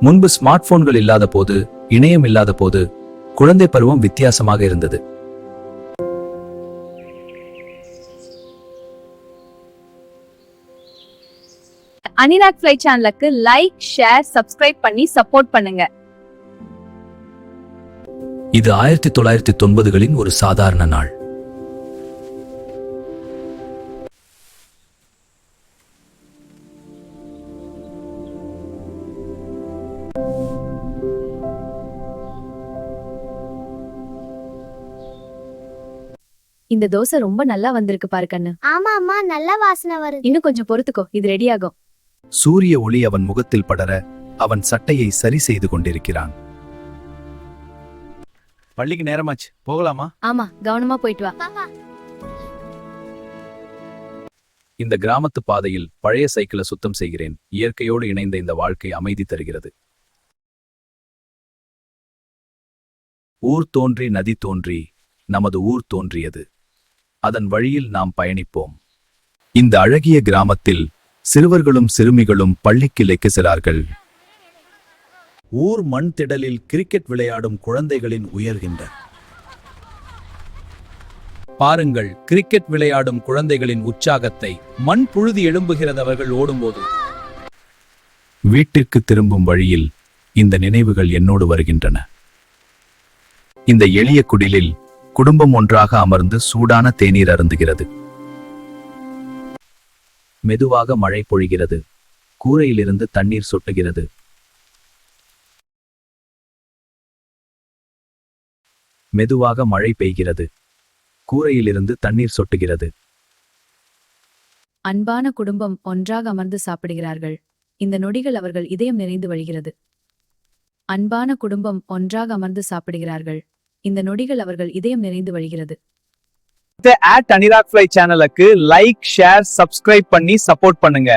முன்பு ஸ்மார்ட் போன்கள் இல்லாத போது, இணையம் இல்லாத போது குழந்தை பருவம் வித்தியாசமாக இருந்தது. அனிராக் ஃப்ளை சேனலுக்கு லைக், ஷேர், சப்ஸ்கிரைப் பண்ணி சப்போர்ட் பண்ணுங்க. இது 1990களின் ஒரு சாதாரண நாள். இந்த தோசை ரொம்ப நல்லா வந்திருக்கு பாரு கண்ணு. ஆமா அம்மா, நல்ல வாசனை வருது. இன்னும் கொஞ்சம் பொறுத்துக்கோ, இது ரெடி ஆகும். சூரிய ஒளி அவன் முகத்தில் படர அவன் சட்டையை சரி செய்து கொண்டிருக்கிறான். பள்ளிக்கு நேரமாச்சு, போகலாமா? ஆமா, கவனமா போயிட்டு வா. இந்த கிராமத்து பாதையில் பழைய சைக்கிளை சுத்தம் செய்கிறேன். இயற்கையோடு இணைந்த இந்த வாழ்க்கை அமைதி தருகிறது. ஊர் தோன்றி நதி தோன்றி நமது ஊர் தோன்றியது. அதன் வழியில் நாம் பயணிப்போம். இந்த அழகிய கிராமத்தில் சிறுவர்களும் சிறுமிகளும் பள்ளிக்கு செல்கிறார்கள். ஊர் மண் திடலில் கிரிக்கெட் விளையாடும் குழந்தைகளின் உயர்கின்ற பாருங்கள், கிரிக்கெட் விளையாடும் குழந்தைகளின் உற்சாகத்தை. மண் புழுதி எழும்புகிறது அவர்கள் ஓடும்போது. வீட்டிற்கு திரும்பும் வழியில் இந்த நினைவுகள் என்னோடு வருகின்றன. இந்த எளிய குடிலில் குடும்பம் ஒன்றாக அமர்ந்து சூடான தேநீர் அருந்துகிறது. மெதுவாக மழை பொழிகிறது. கூரையிலிருந்து தண்ணீர் சொட்டுகிறது. மெதுவாக மழை பெய்கிறது. கூரையிலிருந்து தண்ணீர் சொட்டுகிறது. அன்பான குடும்பம் ஒன்றாக அமர்ந்து சாப்பிடுகிறார்கள். இந்த நொடிகள் அவர்கள் இதயம் நிறைந்து வழிகிறது. அன்பான குடும்பம் ஒன்றாக அமர்ந்து சாப்பிடுகிறார்கள். இந்த நொடிகள் அவர்கள் இதயம் நிறைந்து வழிகிறது. அனிராக் ஃப்ளை சேனலுக்கு லைக், ஷேர், சப்ஸ்கிரைப் பண்ணி சப்போர்ட் பண்ணுங்க.